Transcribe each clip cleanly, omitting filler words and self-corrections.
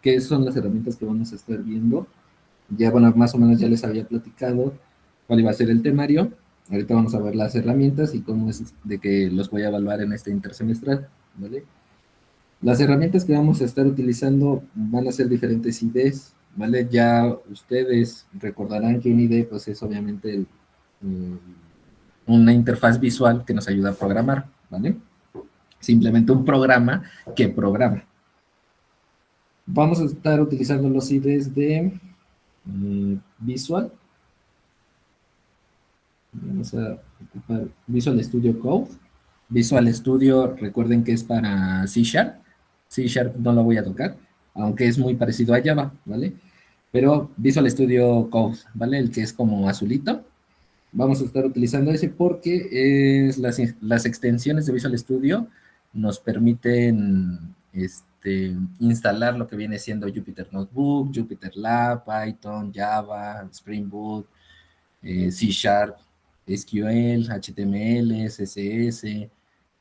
¿Qué son las herramientas que vamos a estar viendo? Ya, bueno, más o menos ya les había platicado cuál iba a ser el temario. Ahorita vamos a ver las herramientas y cómo es de que los voy a evaluar en este intersemestral, ¿vale? Las herramientas que vamos a estar utilizando van a ser diferentes IDs, ¿vale? Ya ustedes recordarán que un IDE pues es obviamente una interfaz visual que nos ayuda a programar, ¿vale? Simplemente un programa que programa. Vamos a estar utilizando los IDs de Visual. Vamos a ocupar Visual Studio Code. Visual Studio, recuerden que es para C Sharp. C Sharp no lo voy a tocar, aunque es muy parecido a Java, ¿vale? Pero Visual Studio Code, ¿vale? El que es como azulito. Vamos a estar utilizando ese porque las extensiones de Visual Studio nos permiten instalar lo que viene siendo Jupyter Notebook, Jupyter Lab, Python, Java, Spring Boot, C Sharp, SQL, HTML, CSS,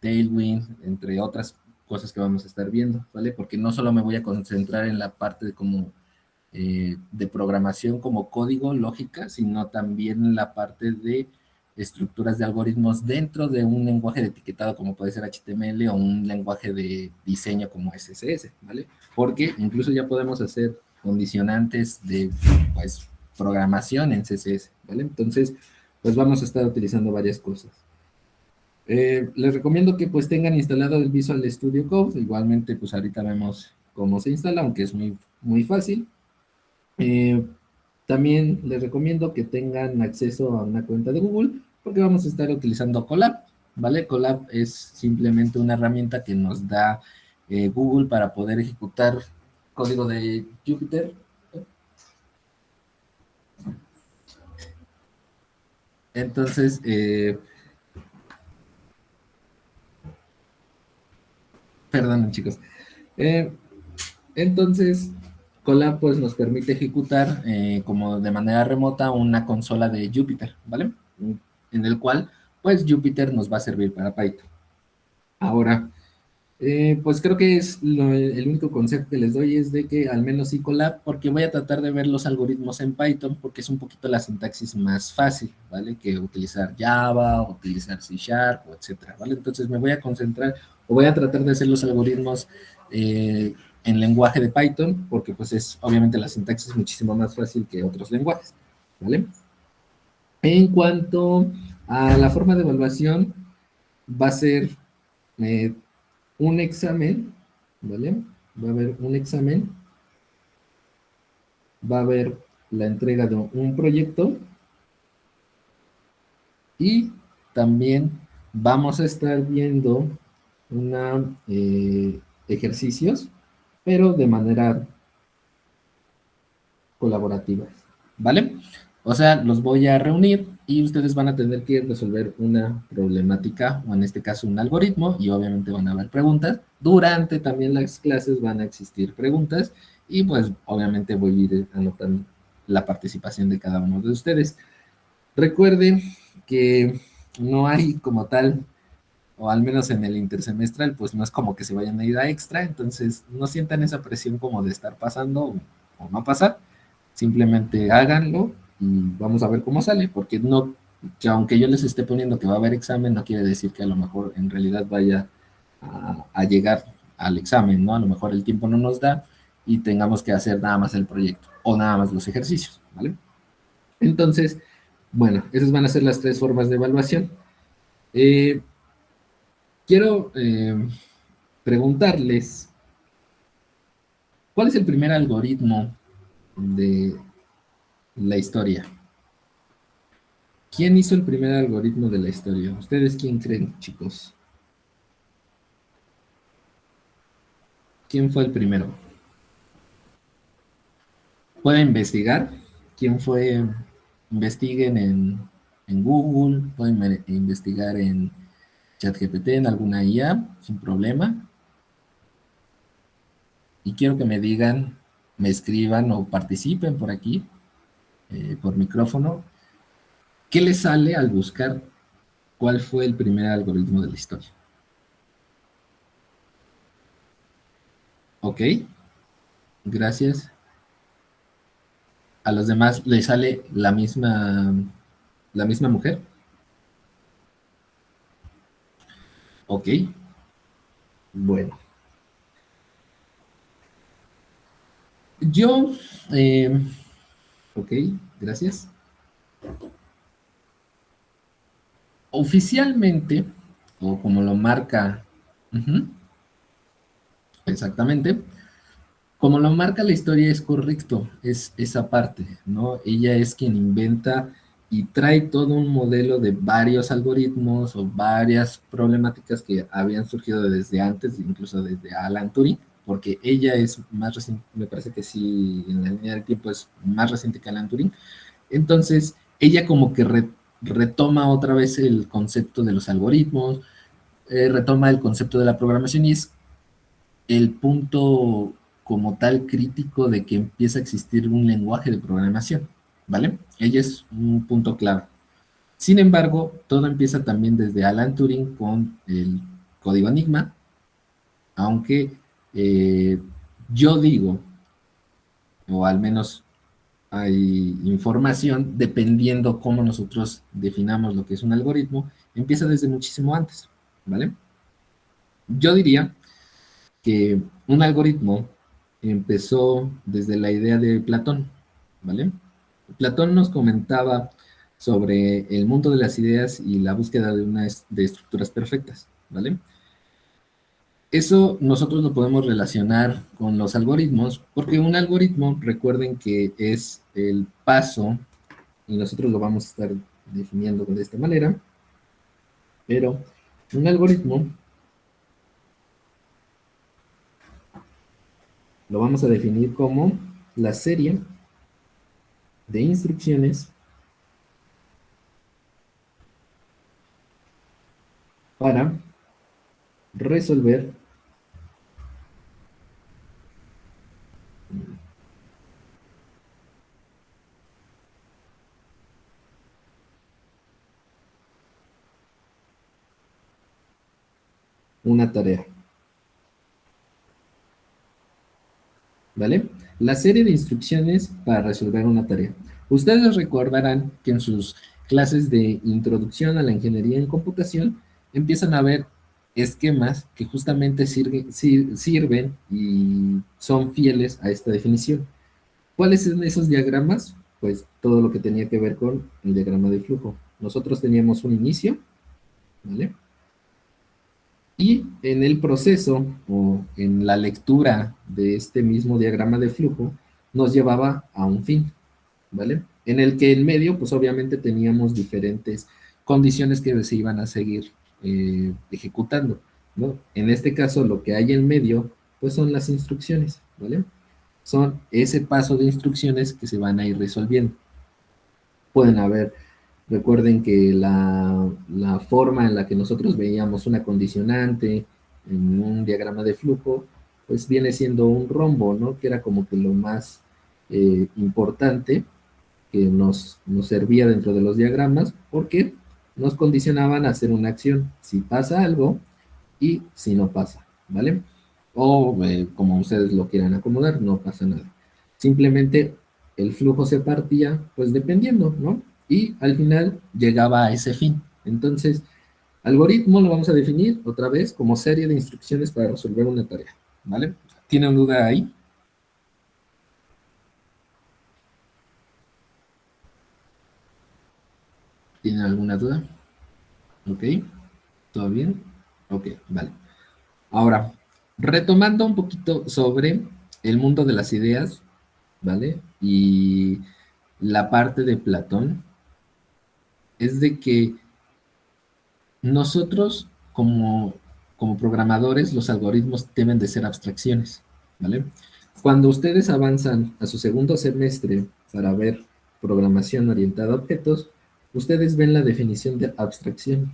Tailwind, entre otras cosas que vamos a estar viendo, ¿vale? Porque no solo me voy a concentrar en la parte de como de programación como código, lógica, sino también la parte de estructuras de algoritmos dentro de un lenguaje de etiquetado como puede ser HTML o un lenguaje de diseño como SSS, ¿vale? Porque incluso ya podemos hacer condicionantes de, pues, programación en CSS, ¿vale? Entonces, pues vamos a estar utilizando varias cosas. Les recomiendo que pues tengan instalado el Visual Studio Code, igualmente pues ahorita vemos cómo se instala, aunque es muy fácil. Eh, También les recomiendo que tengan acceso a una cuenta de Google porque vamos a estar utilizando Colab, ¿vale? Colab es simplemente una herramienta que nos da Google para poder ejecutar código de Jupyter. Entonces, perdón chicos. Eh, entonces, Colab pues nos permite ejecutar como de manera remota una consola de Jupyter, ¿vale? En el cual pues Jupyter nos va a servir para Python. Ahora, pues creo que es el único consejo que les doy es de que al menos sí Colab, porque voy a tratar de ver los algoritmos en Python, porque es un poquito la sintaxis más fácil, ¿vale? Que utilizar Java, o utilizar C Sharp, o etcétera, ¿vale? Entonces me voy a concentrar, o voy a tratar de hacer los algoritmos en lenguaje de Python, porque pues es obviamente la sintaxis muchísimo más fácil que otros lenguajes, ¿vale? En cuanto a la forma de evaluación, va a ser eh, un examen, ¿vale? Va a haber un examen, va a haber la entrega de un proyecto y también vamos a estar viendo una ejercicios, pero de manera colaborativa, ¿vale? O sea, los voy a reunir y ustedes van a tener que resolver una problemática, o en este caso un algoritmo, y obviamente van a haber preguntas. Durante también las clases van a existir preguntas y pues obviamente voy a ir anotando la participación de cada uno de ustedes. Recuerden que no hay como tal, o al menos en el intersemestral, pues no es como que se vayan a ir a extra, entonces no sientan esa presión como de estar pasando o no pasar, simplemente háganlo y vamos a ver cómo sale, porque no, que aunque yo les esté poniendo que va a haber examen, no quiere decir que a lo mejor en realidad vaya a llegar al examen, ¿no? A lo mejor el tiempo no nos da y tengamos que hacer nada más el proyecto o nada más los ejercicios, ¿vale? Entonces, bueno, esas van a ser las tres formas de evaluación. Eh, Quiero preguntarles, ¿cuál es el primer algoritmo de la historia? ¿Quién hizo el primer algoritmo de la historia? ¿Ustedes quién creen, chicos? ¿Quién fue el primero? Pueden investigar. ¿Quién fue? Investiguen en Google, pueden investigar en ChatGPT, en alguna IA, sin problema. Y quiero que me digan, me escriban o participen por aquí, por micrófono, ¿qué les sale al buscar cuál fue el primer algoritmo de la historia? ¿Ok? Gracias. A los demás les sale la misma mujer. Ok, bueno. Yo, eh, ok, gracias. Oficialmente, o como lo marca, ujú, exactamente, como lo marca la historia es correcto, es esa parte, ¿no? Ella es quien inventa y trae todo un modelo de varios algoritmos o varias problemáticas que habían surgido desde antes, incluso desde Alan Turing, porque ella es más reciente, me parece que sí, en la línea del tiempo es más reciente que Alan Turing. Entonces, ella como que retoma otra vez el concepto de los algoritmos, retoma el concepto de la programación y es el punto como tal crítico de que empieza a existir un lenguaje de programación, ¿vale? Ella es un punto clave. Sin embargo, todo empieza también desde Alan Turing con el código Enigma, aunque eh, yo digo, o al menos hay información, dependiendo cómo nosotros definamos lo que es un algoritmo, empieza desde muchísimo antes, ¿vale? Yo diría que un algoritmo empezó desde la idea de Platón, ¿vale? Platón nos comentaba sobre el mundo de las ideas y la búsqueda de estructuras perfectas, ¿vale? Eso nosotros lo podemos relacionar con los algoritmos, porque un algoritmo, recuerden que es el paso, y nosotros lo vamos a estar definiendo de esta manera, pero un algoritmo lo vamos a definir como la serie de instrucciones para resolver una tarea, ¿vale? La serie de instrucciones para resolver una tarea. Ustedes recordarán que en sus clases de introducción a la ingeniería en computación empiezan a ver esquemas que justamente sirven y son fieles a esta definición. ¿Cuáles son esos diagramas? Pues todo lo que tenía que ver con el diagrama de flujo. Nosotros teníamos un inicio, ¿vale? Y en el proceso o en la lectura de este mismo diagrama de flujo nos llevaba a un fin, ¿vale? En el que en medio, pues obviamente teníamos diferentes condiciones que se iban a seguir ejecutando, ¿no? En este caso, lo que hay en medio, pues son las instrucciones, ¿vale? Son ese paso de instrucciones que se van a ir resolviendo. Pueden haber, recuerden que la forma en la que nosotros veíamos una condicionante en un diagrama de flujo, pues viene siendo un rombo, ¿no? Que era como que lo más importante que nos servía dentro de los diagramas, porque nos condicionaban a hacer una acción, si pasa algo y si no pasa, ¿vale? O como ustedes lo quieran acomodar, no pasa nada. Simplemente el flujo se partía, pues dependiendo, ¿no? Y al final llegaba a ese fin. Entonces, algoritmo lo vamos a definir otra vez como serie de instrucciones para resolver una tarea, ¿vale? ¿Tienen duda ahí? ¿Tienen alguna duda? ¿Ok? ¿Todo bien? Ok, vale. Ahora, retomando un poquito sobre el mundo de las ideas, ¿vale? Y la parte de Platón, es de que nosotros como programadores, los algoritmos deben de ser abstracciones, ¿vale? Cuando ustedes avanzan a su segundo semestre para ver programación orientada a objetos, ustedes ven la definición de abstracción,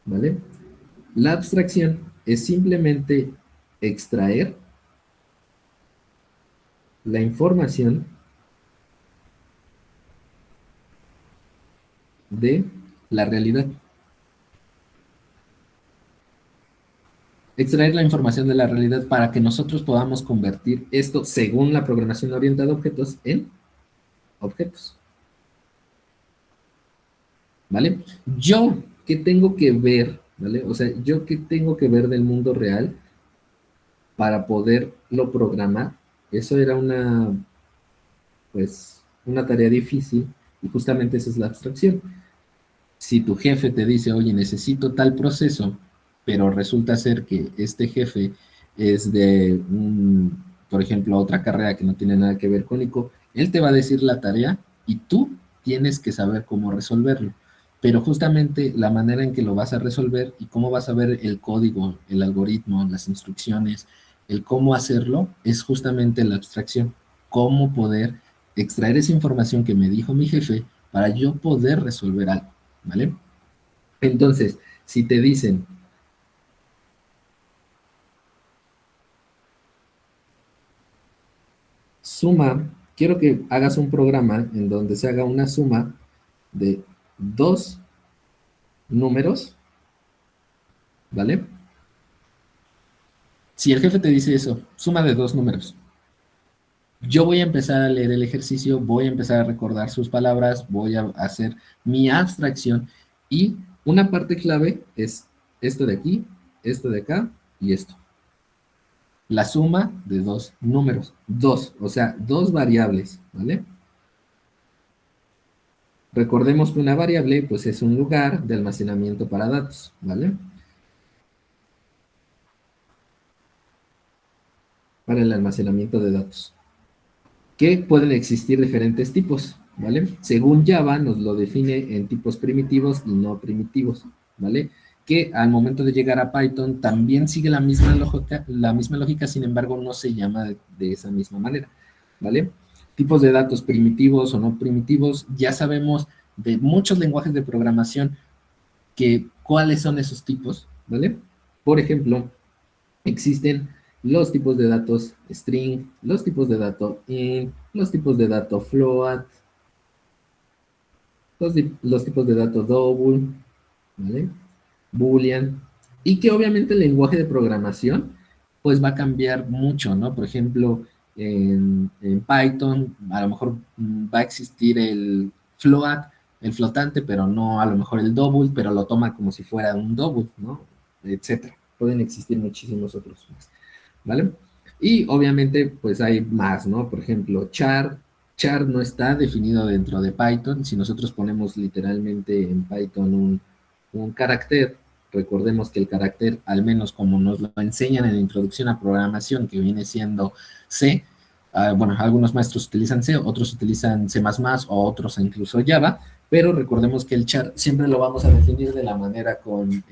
¿vale? La abstracción es simplemente extraer la información de la realidad. extraer la información de la realidad para que nosotros podamos convertir esto, según la programación orientada a objetos, en objetos. ¿Vale? Yo, ¿qué tengo que ver? ¿Vale? O sea, yo, ¿qué tengo que ver del mundo real para poderlo programar? Eso era pues, una tarea difícil y justamente esa es la abstracción. Si tu jefe te dice, oye, necesito tal proceso, pero resulta ser que este jefe es de, por ejemplo, otra carrera que no tiene nada que ver con ICO, él te va a decir la tarea y tú tienes que saber cómo resolverlo. Pero justamente la manera en que lo vas a resolver y cómo vas a ver el código, el algoritmo, las instrucciones, el cómo hacerlo, es justamente la abstracción. Cómo poder extraer esa información que me dijo mi jefe para yo poder resolver algo. ¿Vale? Entonces, si te dicen, suma, quiero que hagas un programa en donde se haga una suma de dos números, ¿vale? Si el jefe te dice eso, suma de dos números, yo voy a empezar a leer el ejercicio, voy a empezar a recordar sus palabras, voy a hacer mi abstracción y una parte clave es esto de aquí, esto de acá y esto. La suma de dos números, dos, o sea, dos variables, ¿vale? Recordemos que una variable, pues, es un lugar de almacenamiento para datos, ¿vale? Para el almacenamiento de datos. Que pueden existir diferentes tipos, ¿vale? Según Java nos lo define en tipos primitivos y no primitivos, ¿vale? Que al momento de llegar a Python también sigue la misma lógica, sin embargo no se llama de esa misma manera, ¿vale? Tipos de datos primitivos o no primitivos, ya sabemos de muchos lenguajes de programación que cuáles son esos tipos, ¿vale? Por ejemplo, existen los tipos de datos string, los tipos de datos int, los tipos de datos float, los tipos de datos double, ¿vale? Boolean, y que obviamente el lenguaje de programación pues va a cambiar mucho, ¿no? Por ejemplo, en Python a lo mejor va a existir el float, el flotante, pero no a lo mejor el double, pero lo toma como si fuera un double, ¿no? Etcétera. Pueden existir muchísimos otros más, ¿vale? Y obviamente pues hay más, ¿no? Por ejemplo, char no está definido dentro de Python. Si nosotros ponemos literalmente en Python un carácter, recordemos que el carácter, al menos como nos lo enseñan en la introducción a programación, que viene siendo C, bueno, algunos maestros utilizan C, otros utilizan C++ o otros incluso Java, pero recordemos que el char siempre lo vamos a definir de la manera con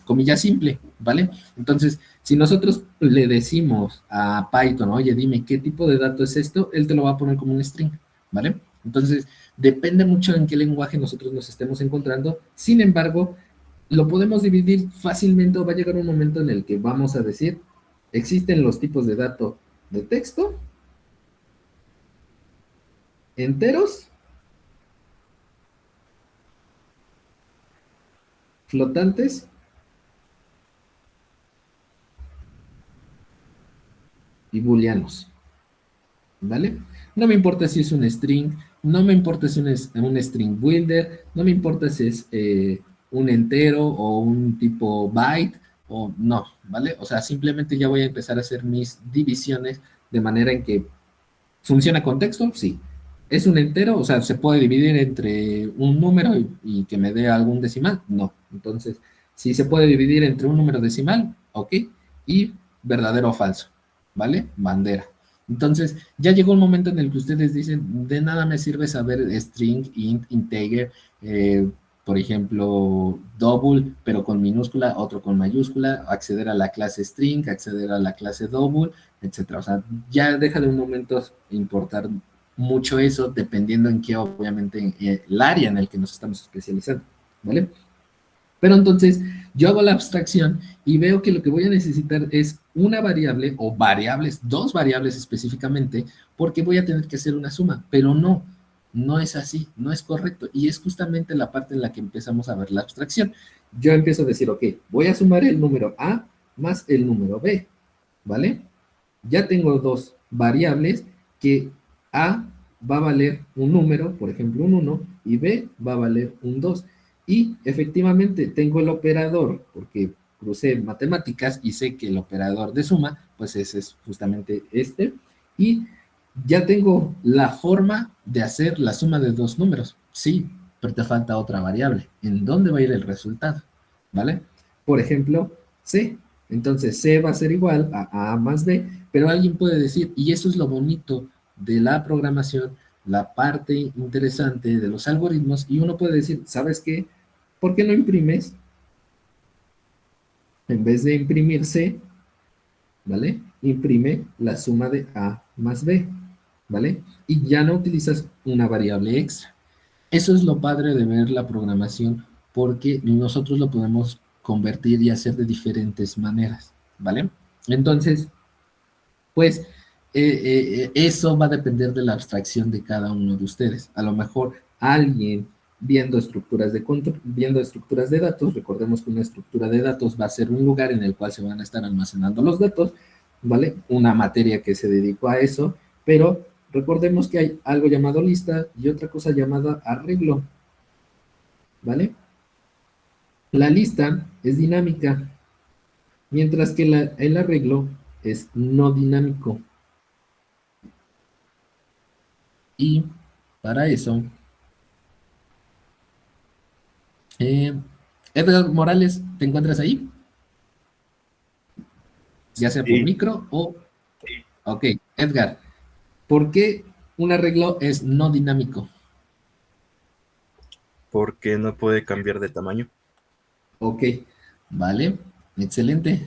comilla simple, ¿vale? Entonces, si nosotros le decimos a Python, oye, dime qué tipo de dato es esto, él te lo va a poner como un string, ¿vale? Entonces, depende mucho en qué lenguaje nosotros nos estemos encontrando. Sin embargo, lo podemos dividir fácilmente o va a llegar un momento en el que vamos a decir, existen los tipos de dato de texto, enteros, flotantes y booleanos, ¿vale? No me importa si es un string, no me importa si es un string builder, no me importa si es un entero o un tipo byte o no, ¿vale? O sea, simplemente ya voy a empezar a hacer mis divisiones de manera en que funciona con texto, sí. ¿Es un entero? O sea, ¿se puede dividir entre un número y que me dé algún decimal? No. Entonces, si se puede dividir entre un número decimal, ok, y verdadero o falso, ¿vale? Bandera. Entonces, ya llegó el momento en el que ustedes dicen, de nada me sirve saber string, int, integer, por ejemplo, double, pero con minúscula, otro con mayúscula, acceder a la clase string, acceder a la clase double, etcétera. O sea, ya deja de un momento importar mucho eso, dependiendo en qué, obviamente, el área en el que nos estamos especializando, ¿vale? Pero entonces yo hago la abstracción y veo que lo que voy a necesitar es una variable o variables, dos variables específicamente, porque voy a tener que hacer una suma, pero no, no es así, no es correcto. Y es justamente la parte en la que empezamos a ver la abstracción. Yo empiezo a decir, ok, voy a sumar el número A más el número b, ¿vale? Ya tengo dos variables que a va a valer un número, por ejemplo un 1, y b va a valer un 2. Y efectivamente tengo el operador, porque crucé matemáticas y sé que el operador de suma, pues ese es justamente este, y ya tengo la forma de hacer la suma de dos números. Sí, pero te falta otra variable. ¿En dónde va a ir el resultado? ¿Vale? Por ejemplo, C. Entonces, C va a ser igual a más B, pero alguien puede decir, y eso es lo bonito de la programación, la parte interesante de los algoritmos, y uno puede decir, ¿sabes qué? ¿Por qué no imprimes? En vez de imprimir C, ¿vale? Imprime la suma de A más B, ¿vale? Y ya no utilizas una variable extra. Eso es lo padre de ver la programación, porque nosotros lo podemos convertir y hacer de diferentes maneras, ¿vale? Entonces, pues eso va a depender de la abstracción de cada uno de ustedes. A lo mejor alguien viendo estructuras de datos, recordemos que una estructura de datos va a ser un lugar en el cual se van a estar almacenando los datos, ¿vale? Una materia que se dedicó a eso, pero recordemos que hay algo llamado lista y otra cosa llamada arreglo, ¿vale? La lista es dinámica, mientras que el arreglo es no dinámico. Y para eso, eh, Edgar Morales, ¿te encuentras ahí? Ya sea por Sí, micro o... Ok, Edgar, ¿por qué un arreglo es no dinámico? porque no puede cambiar de tamaño. Ok, vale, excelente,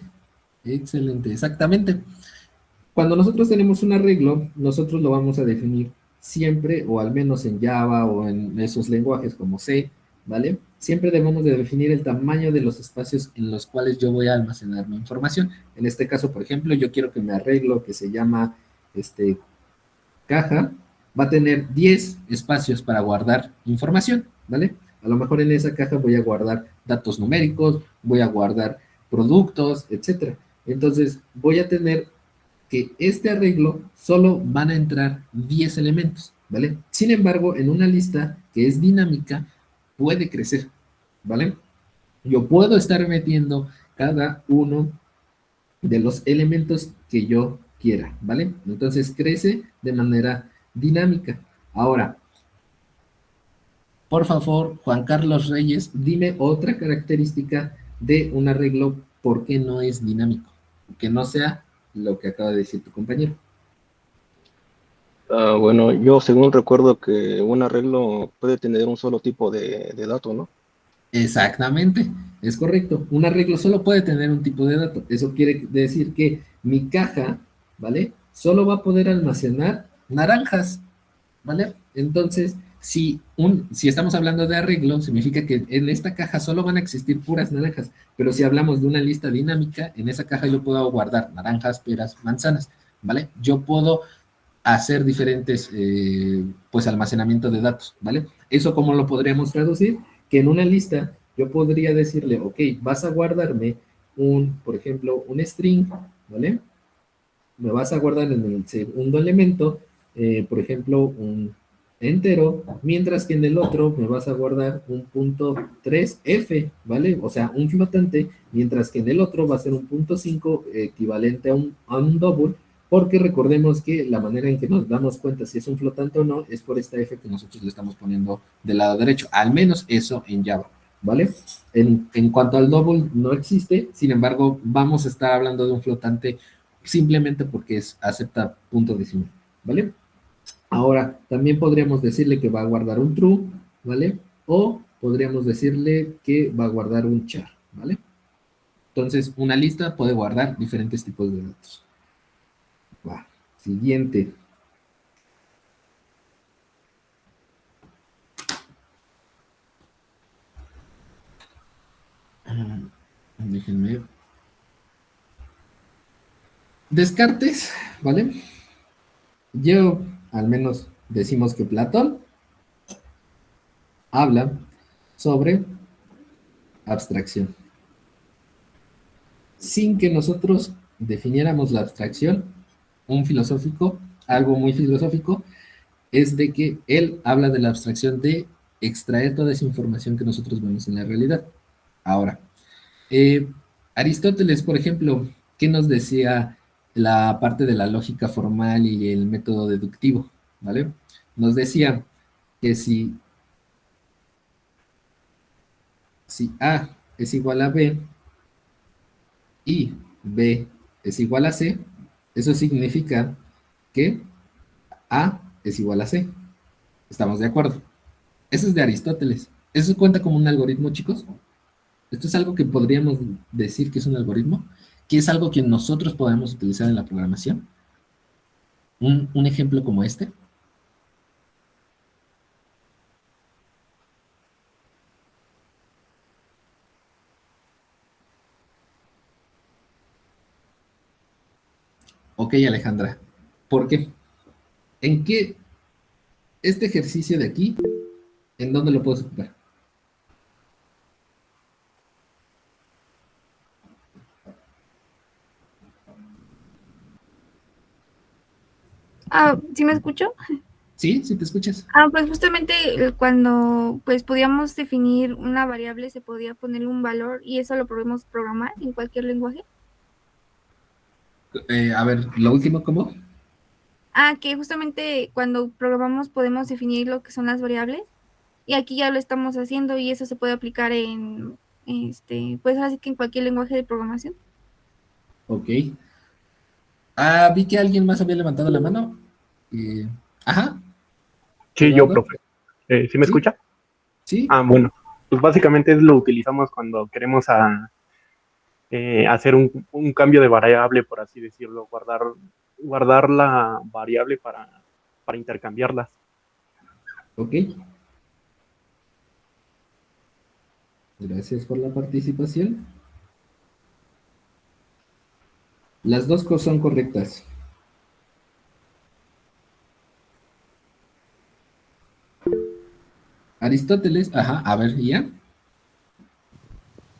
excelente, exactamente. Cuando nosotros tenemos un arreglo, nosotros lo vamos a definir siempre, o al menos en Java o en esos lenguajes como C, ¿vale? Siempre debemos de definir el tamaño de los espacios en los cuales yo voy a almacenar mi información. En este caso, por ejemplo, yo quiero que mi arreglo, que se llama caja, va a tener 10 espacios para guardar información, ¿vale? A lo mejor en esa caja voy a guardar datos numéricos, voy a guardar productos, etcétera. Entonces, voy a tener que este arreglo solo van a entrar 10 elementos, ¿vale? Sin embargo, en una lista que es dinámica, puede crecer, ¿vale? Yo puedo estar metiendo cada uno de los elementos que yo quiera, ¿vale? Entonces crece de manera dinámica. Ahora, por favor, Juan Carlos Reyes, dime otra característica de un arreglo por qué no es dinámico, que no sea lo que acaba de decir tu compañero. Bueno, yo según recuerdo que un arreglo puede tener un solo tipo de dato, ¿no? Exactamente, es correcto. Un arreglo solo puede tener un tipo de dato. Eso quiere decir que mi caja, ¿vale? Solo va a poder almacenar naranjas, ¿vale? Entonces, si estamos hablando de arreglo, significa que en esta caja solo van a existir puras naranjas. Pero si hablamos de una lista dinámica, en esa caja yo puedo guardar naranjas, peras, manzanas, ¿vale? Yo puedo hacer diferentes, pues, almacenamiento de datos, ¿vale? Eso, ¿cómo lo podríamos traducir? Que en una lista yo podría decirle, ok, vas a guardarme por ejemplo, un string, ¿vale? Me vas a guardar en el segundo elemento, por ejemplo, un entero, mientras que en el otro me vas a guardar un punto 3f, ¿vale? O sea, un flotante, mientras que en el otro va a ser un punto 5 equivalente a un double, porque recordemos que la manera en que nos damos cuenta si es un flotante o no es por esta f que nosotros le estamos poniendo del lado derecho, al menos eso en Java, ¿vale? En cuanto al double no existe, sin embargo, vamos a estar hablando de un flotante simplemente porque acepta punto decimal, ¿vale? Ahora, también podríamos decirle que va a guardar un true, ¿vale? O podríamos decirle que va a guardar un char, ¿vale? Entonces, una lista puede guardar diferentes tipos de datos. Va, siguiente. Déjenme. Descartes, ¿vale? Yo, al menos, decimos que Platón habla sobre abstracción. sin que nosotros definiéramos la abstracción. Un filosófico, algo muy filosófico, es de que él habla de la abstracción de extraer toda esa información que nosotros vemos en la realidad. Ahora, eh, Aristóteles, por ejemplo, ¿qué nos decía la parte de la lógica formal y el método deductivo? ¿Vale? Nos decía que si A es igual a B y B es igual a C, eso significa que A es igual a C. ¿Estamos de acuerdo? Eso es de Aristóteles. ¿Eso cuenta como un algoritmo, chicos? Esto es algo que podríamos decir que es un algoritmo, que es algo que nosotros podemos utilizar en la programación. Un ejemplo como este. Ok, Alejandra. ¿Por qué? ¿En qué este ejercicio de aquí, en dónde lo puedes ocupar? Ah, ¿sí me escucho? ¿Sí? ¿Sí te escuchas? Pues justamente cuando pues podíamos definir una variable se podía ponerle un valor y eso lo podemos programar en cualquier lenguaje. A ver, lo último, ¿cómo? Que justamente cuando programamos podemos definir lo que son las variables y aquí ya lo estamos haciendo y eso se puede aplicar en pues así que en cualquier lenguaje de programación. Ok. Vi que alguien más había levantado la mano. Eh, ajá, Sí, yo, Eduardo. profe. ¿Sí me ¿Sí? escucha? ¿Sí? Bueno, pues básicamente lo utilizamos cuando queremos hacer un cambio de variable, por así decirlo, guardar la variable para intercambiarlas. Ok. Gracias por la participación. Las dos cosas son correctas. Aristóteles, ajá, a ver, ¿ya?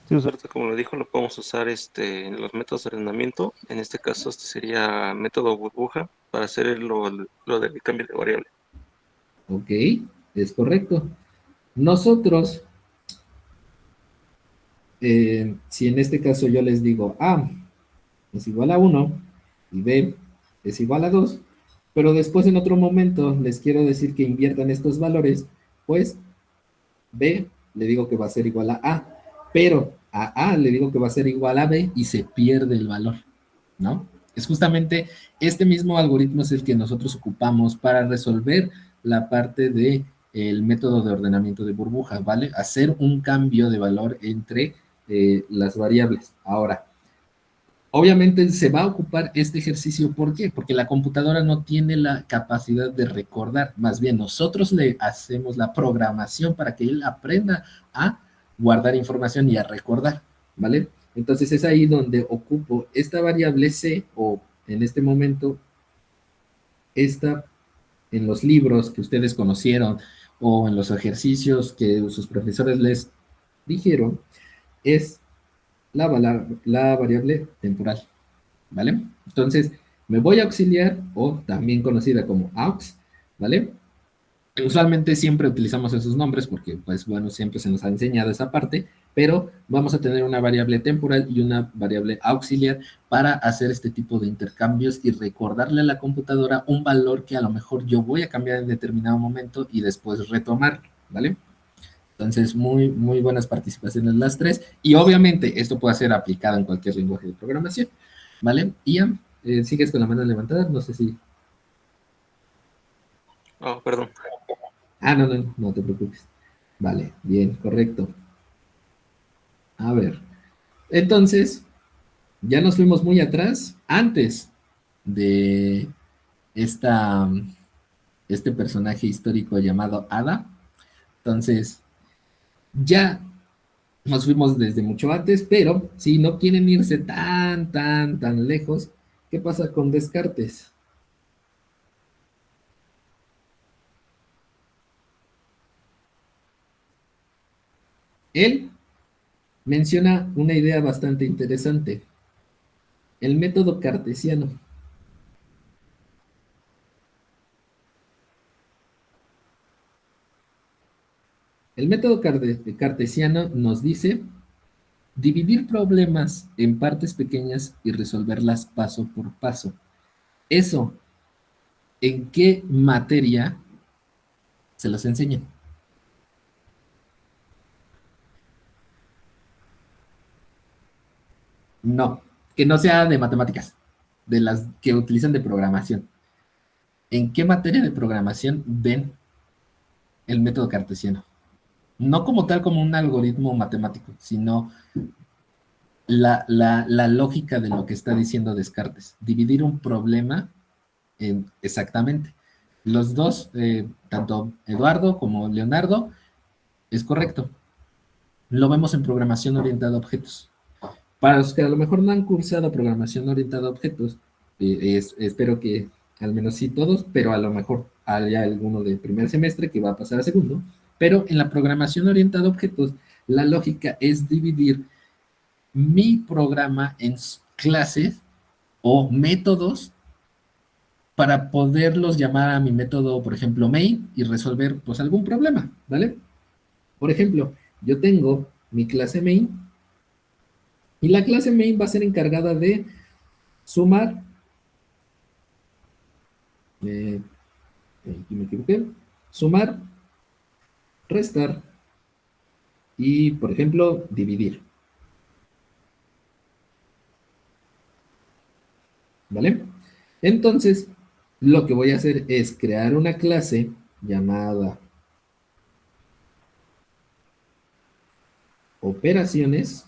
Sí, ahorita como lo dijo, lo podemos usar en los métodos de ordenamiento. En este caso, este sería método burbuja para hacer lo del cambio de variable. Ok, es correcto. Nosotros, si en este caso yo les digo A es igual a 1 y B es igual a 2, pero después en otro momento les quiero decir que inviertan estos valores, pues B le digo que va a ser igual a A, pero a A le digo que va a ser igual a B y se pierde el valor, ¿no? Es justamente este mismo algoritmo es el que nosotros ocupamos para resolver la parte de el método de ordenamiento de burbuja, ¿vale? Hacer un cambio de valor entre las variables. Ahora, obviamente se va a ocupar este ejercicio, ¿por qué? Porque la computadora no tiene la capacidad de recordar, más bien nosotros le hacemos la programación para que él aprenda a guardar información y a recordar, ¿vale? Entonces es ahí donde ocupo esta variable C, o en este momento, esta en los libros que ustedes conocieron, o en los ejercicios que sus profesores les dijeron, es la variable temporal. ¿Vale? Entonces, me voy a auxiliar, o también conocida como aux, ¿vale? Usualmente siempre utilizamos esos nombres porque, pues bueno, siempre se nos ha enseñado esa parte, pero vamos a tener una variable temporal y una variable auxiliar para hacer este tipo de intercambios y recordarle a la computadora un valor que a lo mejor yo voy a cambiar en determinado momento y después retomar, ¿vale? Entonces, muy, muy buenas participaciones las tres. Y obviamente esto puede ser aplicado en cualquier lenguaje de programación. ¿Vale? Ian, sigues con la mano levantada. No sé si. Oh, perdón. No, no, no te preocupes. Vale, bien, correcto. A ver. Entonces, ya nos fuimos muy atrás. Antes de esta, este personaje histórico llamado Ada. Entonces, ya nos fuimos desde mucho antes, pero si no quieren irse tan, tan, tan lejos, ¿qué pasa con Descartes? Él menciona una idea bastante interesante. el método cartesiano. El método cartesiano nos dice dividir problemas en partes pequeñas y resolverlas paso por paso. Eso, ¿en qué materia se los enseñan? No, que no sea de matemáticas, de las que utilizan de programación. ¿En qué materia de programación ven el método cartesiano? No como tal como un algoritmo matemático, sino la lógica de lo que está diciendo Descartes. Dividir un problema exactamente. Los dos, tanto Eduardo como Leonardo, es correcto. Lo vemos en programación orientada a objetos. Para los que a lo mejor no han cursado programación orientada a objetos, espero que al menos sí todos, pero a lo mejor haya alguno de primer semestre que va a pasar a segundo, pero en la programación orientada a objetos, la lógica es dividir mi programa en clases o métodos para poderlos llamar a mi método, por ejemplo, main, y resolver pues algún problema, ¿vale? Por ejemplo, yo tengo mi clase main, y la clase main va a ser encargada de sumar, aquí me equivoqué, sumar, restar y, por ejemplo, dividir. ¿Vale? Entonces, lo que voy a hacer es crear una clase llamada operaciones,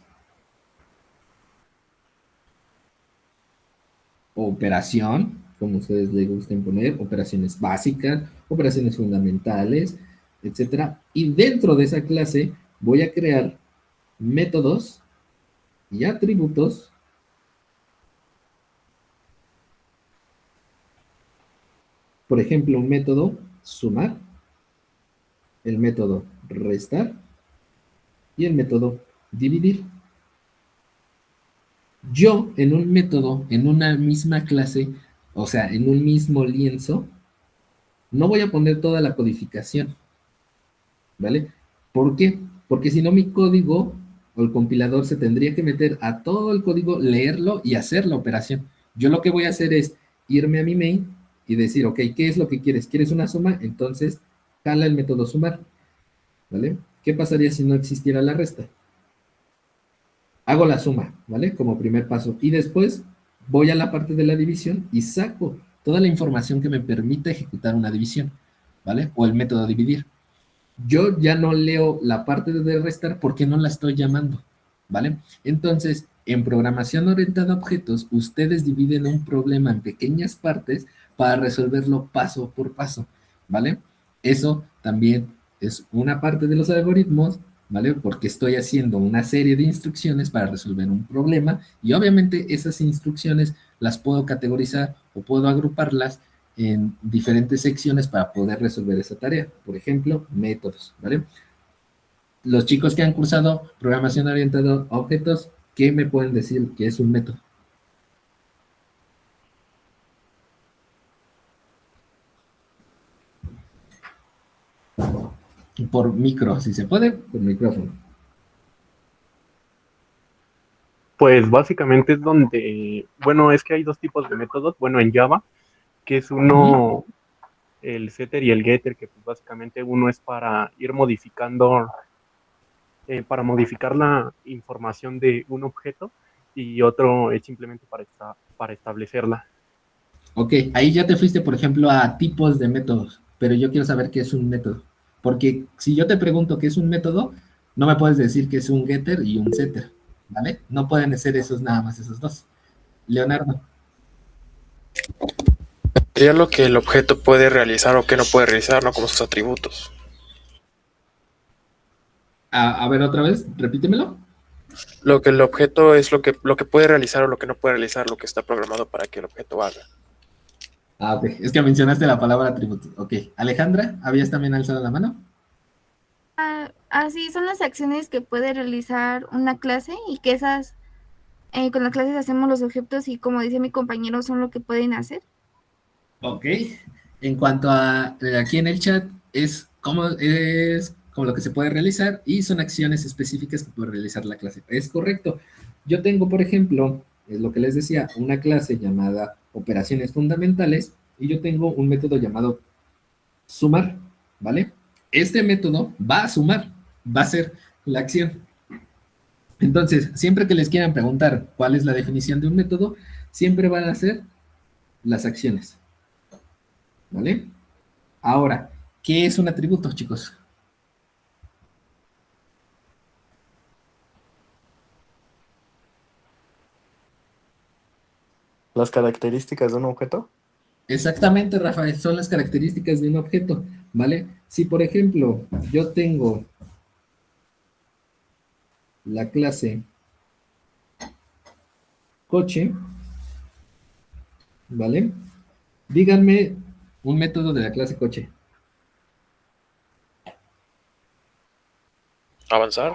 operación, como ustedes les gusten poner, operaciones básicas, operaciones fundamentales, etcétera. Y dentro de esa clase voy a crear métodos y atributos por ejemplo, un método sumar, el método restar y el método dividir. Yo en un método, en una misma clase, o sea, en un mismo lienzo, no voy a poner toda la codificación, ¿vale? ¿Por qué? Porque si no mi código o el compilador se tendría que meter a todo el código, leerlo y hacer la operación. Yo lo que voy a hacer es irme a mi main y decir, ok, ¿qué es lo que quieres? ¿Quieres una suma? Entonces, jala el método sumar, ¿vale? ¿Qué pasaría si no existiera la resta? Hago la suma, ¿vale? Como primer paso. Y después voy a la parte de la división y saco toda la información que me permita ejecutar una división, ¿vale? O el método dividir. Yo ya no leo la parte de restar porque no la estoy llamando, ¿vale? Entonces, en programación orientada a objetos, ustedes dividen un problema en pequeñas partes para resolverlo paso por paso, ¿vale? Eso también es una parte de los algoritmos, ¿vale? Porque estoy haciendo una serie de instrucciones para resolver un problema y obviamente esas instrucciones las puedo categorizar o puedo agruparlas en diferentes secciones para poder resolver esa tarea. Por ejemplo, métodos, ¿vale? Los chicos que han cursado programación orientada a objetos, ¿qué me pueden decir que es un método? Por micro, si se puede, por micrófono. Pues básicamente es donde, bueno, es que hay dos tipos de métodos, bueno, en Java, que es uno, el setter y el getter, que pues básicamente uno es para ir modificando, para modificar la información de un objeto y otro es simplemente para establecerla. Ok, ahí ya te fuiste, por ejemplo, a tipos de métodos, pero yo quiero saber qué es un método. Porque si yo te pregunto qué es un método, no me puedes decir que es un getter y un setter, ¿vale? No pueden ser esos nada más, esos dos. Leonardo. Sería lo que el objeto puede realizar o que no puede realizar, ¿no? Como sus atributos. A ver, otra vez, repítemelo. Lo que el objeto es lo que puede realizar o lo que no puede realizar, lo que está programado para que el objeto haga. Ah, ok. Es que mencionaste la palabra atributo. Ok. Alejandra, ¿habías también alzado la mano? Así son las acciones que puede realizar una clase y que esas Con las clases hacemos los objetos y como dice mi compañero, son lo que pueden hacer. Ok. En cuanto a aquí en el chat, es como lo que se puede realizar y son acciones específicas que puede realizar la clase. Es correcto. Yo tengo, por ejemplo, es lo que les decía, una clase llamada operaciones fundamentales y yo tengo un método llamado sumar, ¿vale? Este método va a sumar, va a ser la acción. Entonces, siempre que les quieran preguntar cuál es la definición de un método, siempre van a ser las acciones, ¿vale? Ahora, ¿qué es un atributo, chicos? Las características de un objeto. Exactamente, Rafael, son las características de un objeto, ¿vale? Si, por ejemplo, yo tengo la clase coche, ¿vale? Díganme un método de la clase coche. Avanzar.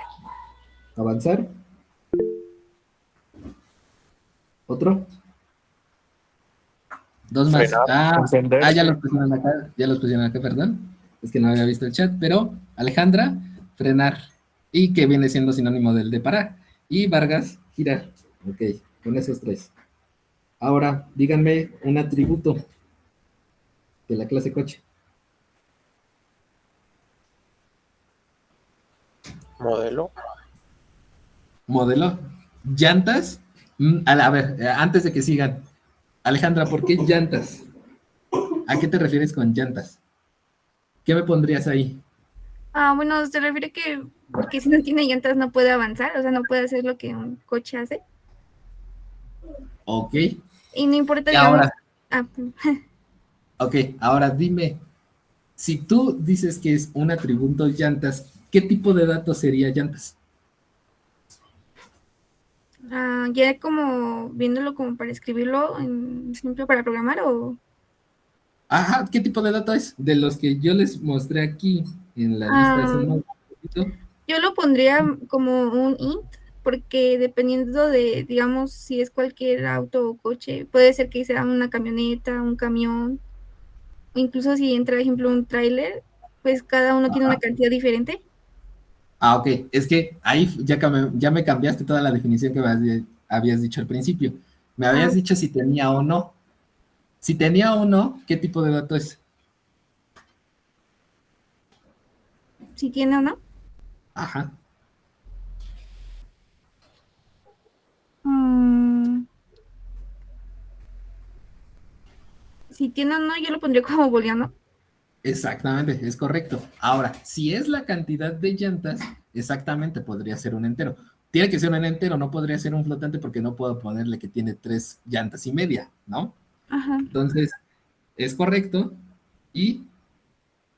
Avanzar. ¿Otro? Dos más. Frenar. Encender. Ya los pusieron acá, perdón. Es que no había visto el chat, pero Alejandra, frenar. Y que viene siendo sinónimo del de parar. Y Vargas, girar. Ok, con esos tres. Ahora, díganme un atributo de la clase coche. Modelo. Modelo. Llantas. A ver, antes de que sigan. Alejandra, ¿por qué llantas? ¿A qué te refieres con llantas? ¿Qué me pondrías ahí? Bueno, se refiere que porque si no tiene llantas no puede avanzar, o sea, no puede hacer lo que un coche hace. Ok. Y no importa, Y digamos, ahora, ok, ahora dime, si tú dices que es un atributo llantas, ¿qué tipo de datos sería llantas? ya como viéndolo como para escribirlo en simple para programar o Ajá, ¿qué tipo de dato es? De los que yo les mostré aquí en la lista hace un momentito. yo lo pondría como un int, porque dependiendo de, digamos, si es cualquier auto o coche, puede ser que sea una camioneta, un camión, o incluso si entra, por ejemplo, un tráiler, pues cada uno tiene una cantidad diferente. Ok, es que ahí ya me cambiaste toda la definición que habías dicho al principio. Me Ah, habías dicho si tenía o no. Si tenía o no, ¿qué tipo de dato es? si tiene o no. Ajá. Mm, si tiene o no, yo lo pondría como booleano. Exactamente, es correcto. Ahora, si es la cantidad de llantas, exactamente podría ser un entero. Tiene que ser un entero, no podría ser un flotante porque no puedo ponerle que tiene 3 llantas y media, ¿no? Ajá. Entonces, es correcto. Y,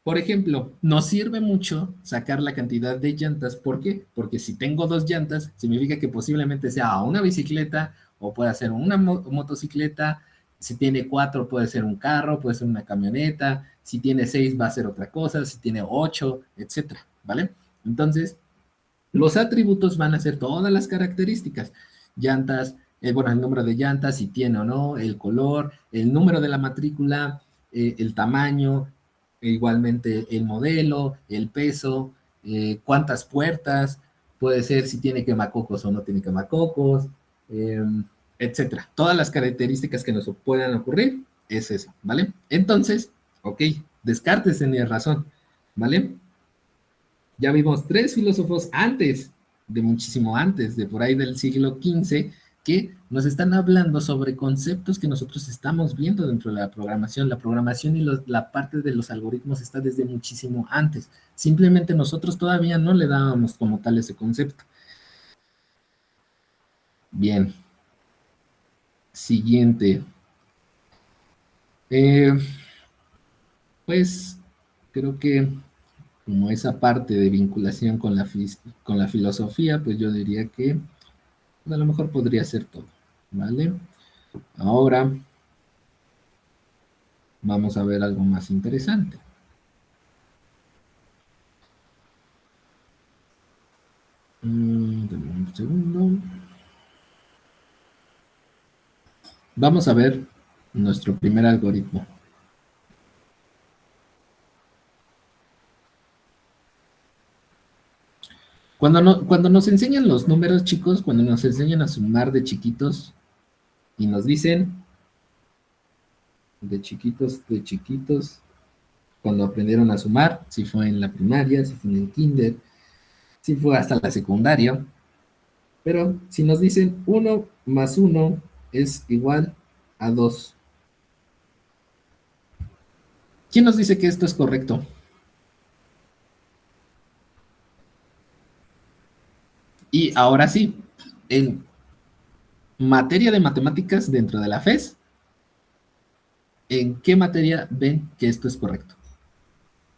por ejemplo, nos sirve mucho sacar la cantidad de llantas. ¿Por qué? Porque si tengo 2 llantas, significa que posiblemente sea una bicicleta o puede ser una motocicleta. Si tiene 4, puede ser un carro, puede ser una camioneta. Si tiene 6, va a ser otra cosa. Si tiene 8, etcétera, ¿vale? Entonces, los atributos van a ser todas las características. Llantas, bueno, el número de llantas, si tiene o no, el color, el número de la matrícula, el tamaño, e igualmente el modelo, el peso, cuántas puertas, puede ser si tiene quemacocos o no tiene quemacocos, eh, etcétera. Todas las características que nos puedan ocurrir es eso, ¿vale? Entonces, ok, Descartes tenía razón, ¿vale? Ya vimos 3 filósofos antes, de muchísimo antes, de por ahí del siglo XV, que nos están hablando sobre conceptos que nosotros estamos viendo dentro de la programación. La programación y la parte de los algoritmos está desde muchísimo antes. Simplemente nosotros todavía no le dábamos como tal ese concepto. Bien. Siguiente. Eh, pues creo que como esa parte de vinculación con con la filosofía, pues yo diría que a lo mejor podría ser todo, ¿vale? Ahora vamos a ver algo más interesante. Dame un segundo. Vamos a ver nuestro primer algoritmo. Cuando nos enseñan los números, chicos, cuando nos enseñan a sumar de chiquitos y nos dicen de chiquitos, cuando aprendieron a sumar, si fue en la primaria, si fue en el kinder, si fue hasta la secundaria, pero si nos dicen 1 más 1 es igual a 2. ¿Quién nos dice que esto es correcto? Y ahora sí, en materia de matemáticas dentro de la FES, ¿en qué materia ven que esto es correcto?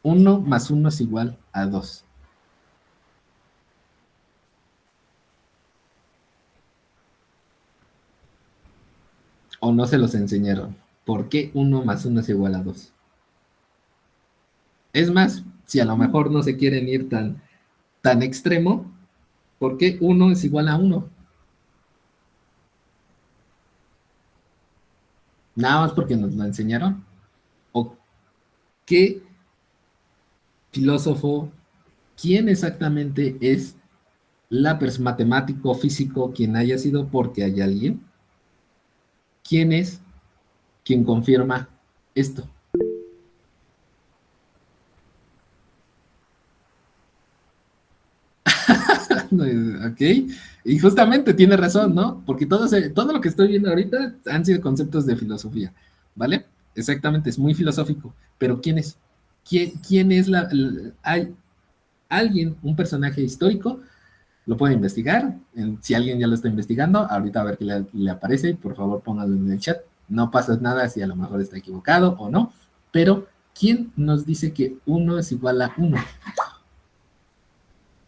1 más 1 es igual a 2. ¿O no se los enseñaron? ¿Por qué 1 más 1 es igual a 2? Es más, si a lo mejor no se quieren ir tan extremo, ¿por qué 1 es igual a 1? Nada más porque nos lo enseñaron. ¿O qué filósofo, quién exactamente es matemático, físico, quien haya sido, porque hay alguien? ¿Quién es quien confirma esto? Ok, y justamente tiene razón, ¿no? Porque todo lo que estoy viendo ahorita han sido conceptos de filosofía, ¿vale? Exactamente, es muy filosófico, pero ¿quién es? ¿Quién es hay alguien, un personaje histórico? Lo puede investigar, si alguien ya lo está investigando, ahorita a ver qué le aparece, por favor póngalo en el chat, no pasa nada si a lo mejor está equivocado o no, pero ¿quién nos dice que 1 es igual a 1?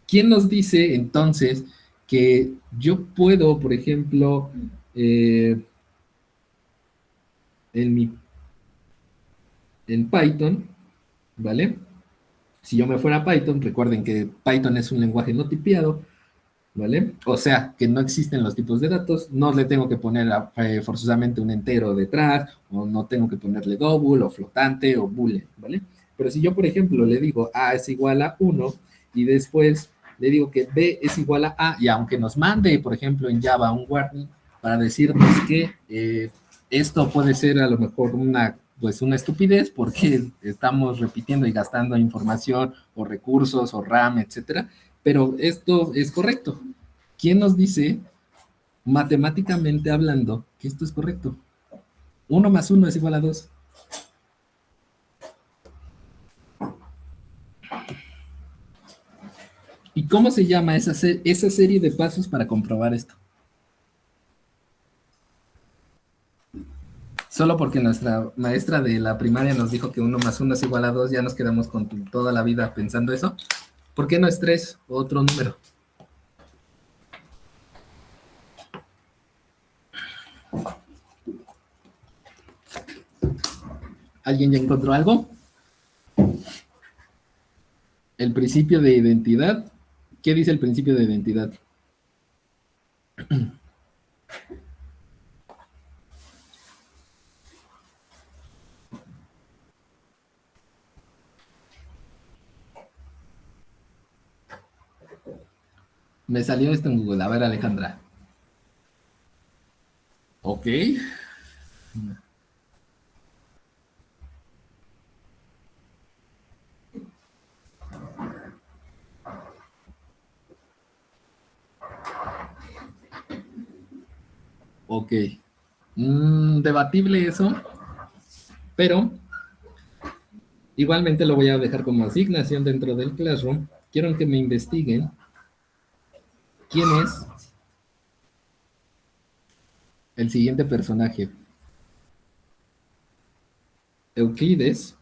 ¿Quién nos dice entonces que yo puedo, por ejemplo, en Python, ¿vale? Si yo me fuera a Python, recuerden que Python es un lenguaje no tipiado, ¿vale? O sea, que no existen los tipos de datos, no le tengo que poner forzosamente un entero detrás, o no tengo que ponerle double, o flotante, o boolean, ¿vale? Pero si yo, por ejemplo, le digo A es igual a 1, y después le digo que B es igual a A, y aunque nos mande, por ejemplo, en Java un warning para decirnos que esto puede ser a lo mejor una estupidez porque estamos repitiendo y gastando información o recursos o RAM, etcétera, pero esto es correcto. ¿Quién nos dice, matemáticamente hablando, que esto es correcto? 1 más 1 es igual a 2. ¿Y cómo se llama esa serie de pasos para comprobar esto? Solo porque nuestra maestra de la primaria nos dijo que 1 más 1 es igual a 2, ya nos quedamos con toda la vida pensando eso. ¿Por qué no es 3 o otro número? ¿Alguien ya encontró algo? El principio de identidad. ¿Qué dice el principio de identidad? Me salió esto en Google. A ver, Alejandra. Ok. Ok. Debatible eso, pero igualmente lo voy a dejar como asignación dentro del Classroom. Quiero que me investiguen quién es el siguiente personaje. Euclides.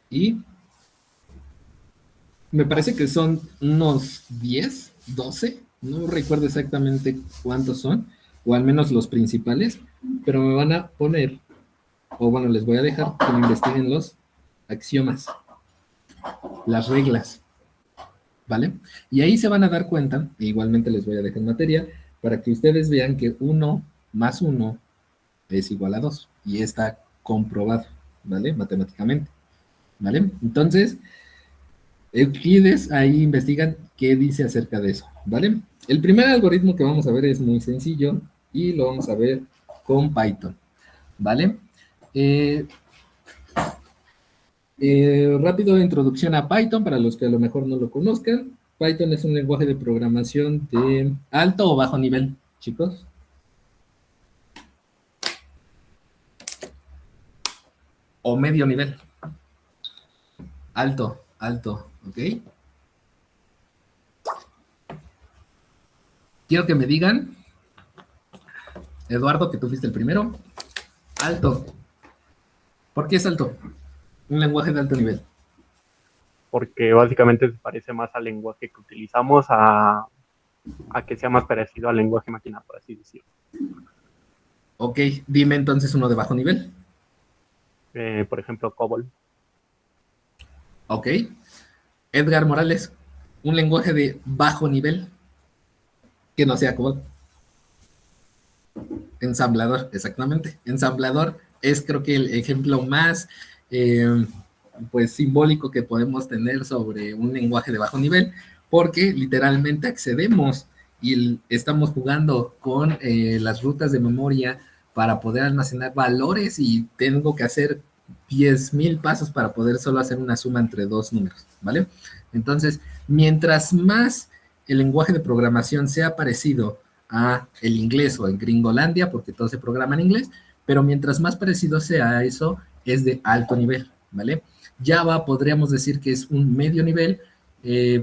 Y me parece que son unos 10, 12. No recuerdo exactamente cuántos son, o al menos los principales, pero me van a poner, o bueno, les voy a dejar que me investiguen los axiomas, las reglas, ¿vale? Y ahí se van a dar cuenta, e igualmente les voy a dejar materia, para que ustedes vean que 1 más 1 es igual a 2 y está comprobado, ¿vale? Matemáticamente, ¿vale? Entonces, Euclides ahí investigan qué dice acerca de eso, ¿vale? El primer algoritmo que vamos a ver es muy sencillo y lo vamos a ver con Python, ¿vale? Rápido introducción a Python para los que a lo mejor no lo conozcan. Python es un lenguaje de programación de alto o bajo nivel, chicos. O medio nivel. Alto, ¿ok? Quiero que me digan, Eduardo, que tú fuiste el primero. Alto. ¿Por qué es alto? Un lenguaje de alto nivel. Porque básicamente se parece más al lenguaje que utilizamos a que sea más parecido al lenguaje máquina, por así decirlo. Ok, dime entonces uno de bajo nivel. Por ejemplo, COBOL. Ok. Edgar Morales, un lenguaje de bajo nivel que no sea COBOL. Ensamblador, exactamente. Ensamblador es creo que el ejemplo más pues simbólico que podemos tener sobre un lenguaje de bajo nivel, porque literalmente accedemos y estamos jugando con las rutas de memoria para poder almacenar valores y tengo que hacer 10,000 pasos para poder solo hacer una suma entre dos números, ¿vale? Entonces, mientras más el lenguaje de programación sea parecido a el inglés o en Gringolandia, porque todo se programa en inglés, pero mientras más parecido sea a eso, es de alto nivel, ¿vale? Java podríamos decir que es un medio nivel,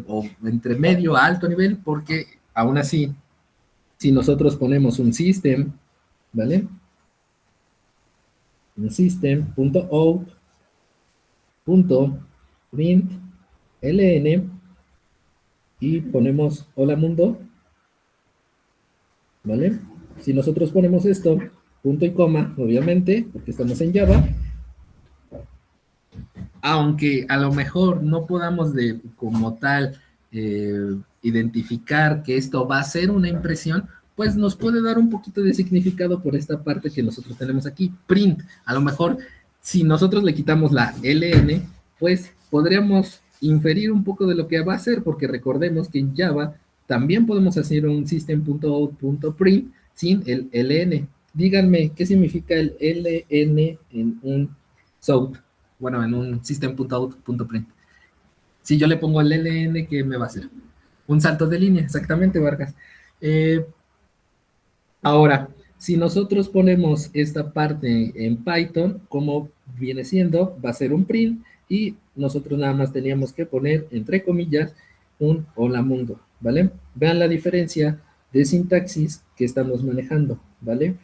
o entre medio a alto nivel, porque aún así, si nosotros ponemos un system, ¿vale? Un system.out.println y ponemos hola mundo, ¿vale? Si nosotros ponemos esto, punto y coma, obviamente, porque estamos en Java, aunque a lo mejor no podamos como tal identificar que esto va a ser una impresión, pues nos puede dar un poquito de significado por esta parte que nosotros tenemos aquí, print. A lo mejor, si nosotros le quitamos la ln, pues podríamos inferir un poco de lo que va a hacer, porque recordemos que en Java también podemos hacer un system.out.print sin el ln. Díganme, ¿qué significa el ln en un SOAP? Bueno, en un system.out.print. Si yo le pongo el ln, ¿qué me va a hacer? Un salto de línea, exactamente, Vargas. Ahora, si nosotros ponemos esta parte en Python, como viene siendo, va a ser un print y nosotros nada más teníamos que poner, entre comillas, un hola mundo, ¿vale? Vean la diferencia de sintaxis que estamos manejando, ¿vale?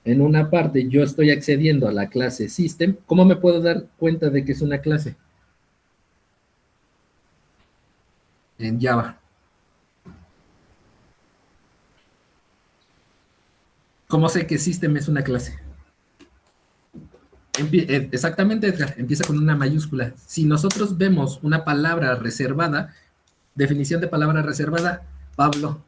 En una parte yo estoy accediendo a la clase system. ¿Cómo me puedo dar cuenta de que es una clase? En Java. ¿Cómo sé que system es una clase? Exactamente, Edgar, empieza con una mayúscula. Si nosotros vemos una palabra reservada, definición de palabra reservada, Pablo.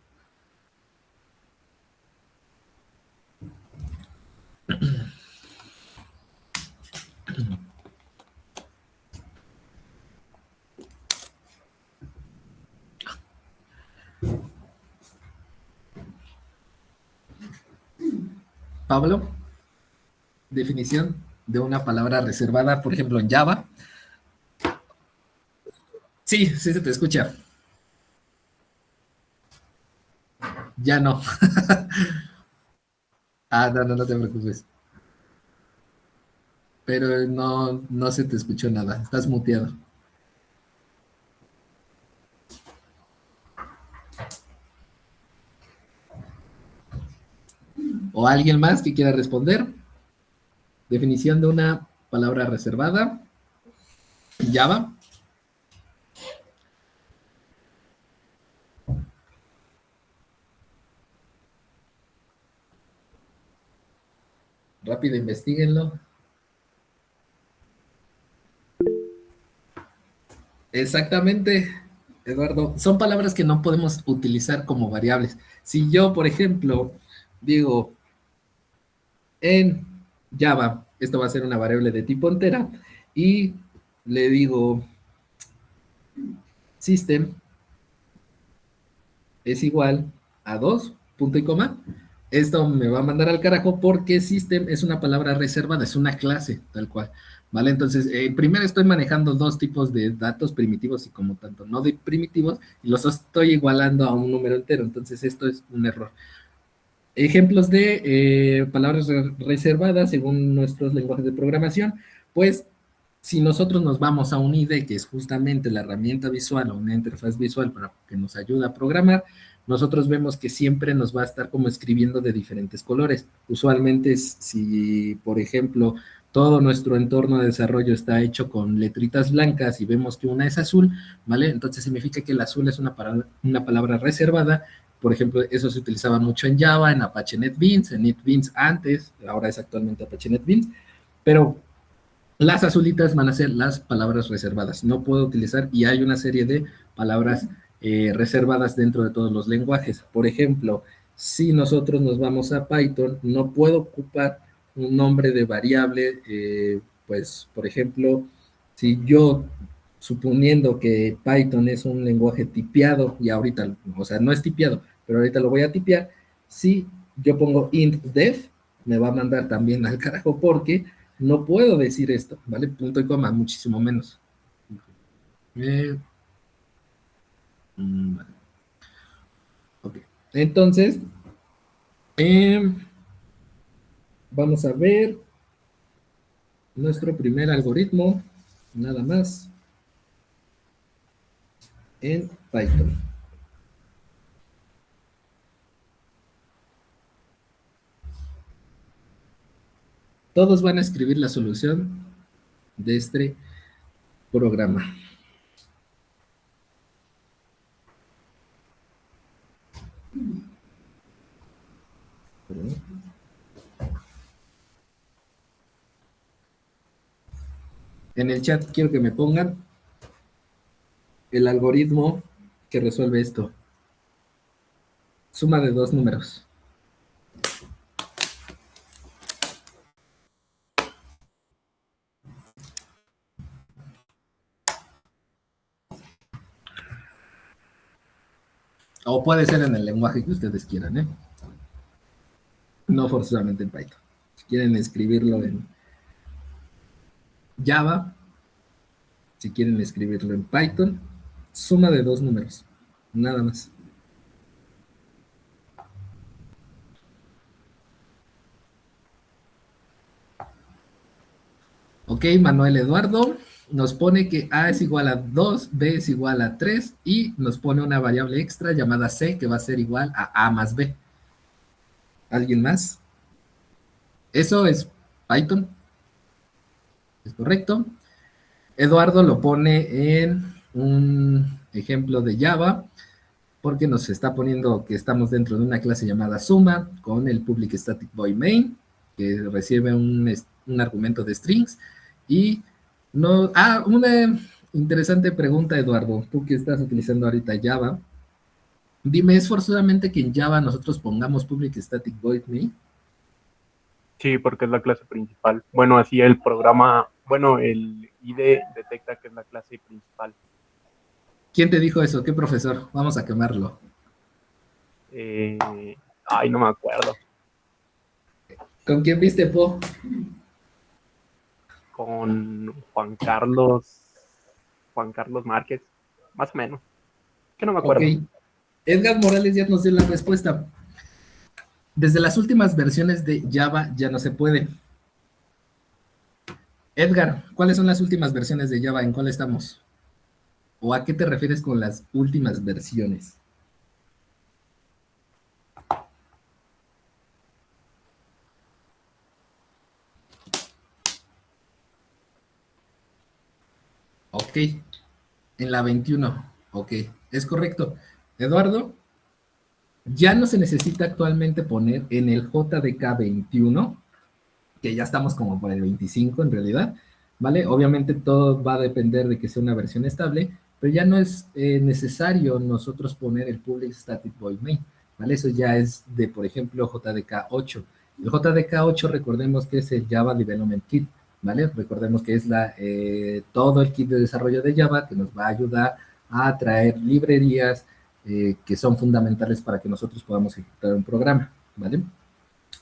Pablo, definición de una palabra reservada, por ejemplo, en Java. Sí, sí se te escucha. Ya no. No te preocupes. Pero no se te escuchó nada. Estás muteado. ¿O alguien más que quiera responder? Definición de una palabra reservada. Java. Rápido, investiguenlo. Exactamente, Eduardo. Son palabras que no podemos utilizar como variables. Si yo, por ejemplo, digo, En Java, esto va a ser una variable de tipo entera y le digo system es igual a 2, punto y coma. Esto me va a mandar al carajo porque system es una palabra reservada, es una clase, tal cual. ¿Vale? Entonces, primero estoy manejando dos tipos de datos primitivos y como tanto no de primitivos, y los estoy igualando a un número entero. Entonces, esto es un error. Ejemplos de palabras reservadas según nuestros lenguajes de programación, pues si nosotros nos vamos a un IDE, que es justamente la herramienta visual o una interfaz visual para que nos ayude a programar, nosotros vemos que siempre nos va a estar como escribiendo de diferentes colores. Usualmente, si por ejemplo todo nuestro entorno de desarrollo está hecho con letritas blancas y vemos que una es azul, ¿vale? Entonces significa que el azul es una palabra reservada. Por ejemplo, eso se utilizaba mucho en Java, en Apache NetBeans, en NetBeans antes, ahora es actualmente Apache NetBeans, pero las azulitas van a ser las palabras reservadas. No puedo utilizar, y hay una serie de palabras reservadas dentro de todos los lenguajes. Por ejemplo, si nosotros nos vamos a Python, no puedo ocupar un nombre de variable, pues, por ejemplo, si yo, suponiendo que Python es un lenguaje tipeado, y ahorita, o sea, no es tipeado, pero ahorita lo voy a tipear, si yo pongo int def, me va a mandar también al carajo porque no puedo decir esto, ¿vale? Punto y coma, muchísimo menos. Vale. Ok, entonces, vamos a ver nuestro primer algoritmo, nada más, en Python. Todos van a escribir la solución de este programa. En el chat quiero que me pongan el algoritmo que resuelve esto. Suma de dos números. O puede ser en el lenguaje que ustedes quieran, ¿eh? No forzosamente en Python. Si quieren escribirlo en Java, si quieren escribirlo en Python, suma de dos números, nada más. Ok, Manuel Eduardo nos pone que A es igual a 2, B es igual a 3 y nos pone una variable extra llamada C que va a ser igual a A más B. ¿Alguien más? Eso es Python. ¿Es correcto? Eduardo lo pone en un ejemplo de Java porque nos está poniendo que estamos dentro de una clase llamada suma con el public static void main que recibe un argumento de strings y no... Ah, una interesante pregunta, Eduardo, tú que estás utilizando ahorita Java. Dime, ¿es forzosamente que en Java nosotros pongamos public static void main? Sí, porque es la clase principal. Bueno, así el programa, bueno, el IDE detecta que es la clase principal. ¿Quién te dijo eso? ¿Qué profesor? Vamos a quemarlo. Ay, no me acuerdo. ¿Con quién viste, Po? Con Juan Carlos Márquez, más o menos. Que no me acuerdo. Ok. Edgar Morales ya nos dio la respuesta. Desde las últimas versiones de Java ya no se puede. Edgar, ¿cuáles son las últimas versiones de Java? ¿En cuál estamos? ¿O a qué te refieres con las últimas versiones? Ok, en la 21. Ok, es correcto. Eduardo, ya no se necesita actualmente poner en el JDK 21, que ya estamos como por el 25 en realidad, ¿vale? Obviamente todo va a depender de que sea una versión estable, pero ya no es necesario nosotros poner el public static void main, ¿vale? Eso ya es de, por ejemplo, JDK 8. El JDK8 recordemos que es el Java Development Kit, ¿vale? Recordemos que es todo el kit de desarrollo de Java que nos va a ayudar a traer librerías que son fundamentales para que nosotros podamos ejecutar un programa, ¿vale?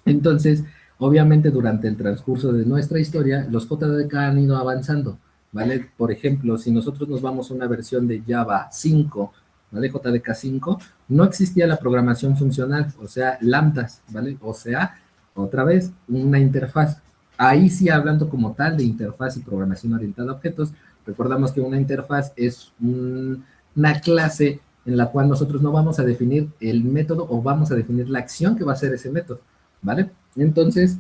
Entonces, obviamente durante el transcurso de nuestra historia, los JDK han ido avanzando, ¿vale? Por ejemplo, si nosotros nos vamos a una versión de Java 5, ¿vale? JDK 5, no existía la programación funcional, o sea, lambdas, ¿vale? O sea, otra vez, una interfaz. Ahí sí, hablando como tal de interfaz y programación orientada a objetos, recordamos que una interfaz es una clase en la cual nosotros no vamos a definir el método o vamos a definir la acción que va a hacer ese método, ¿vale? Entonces,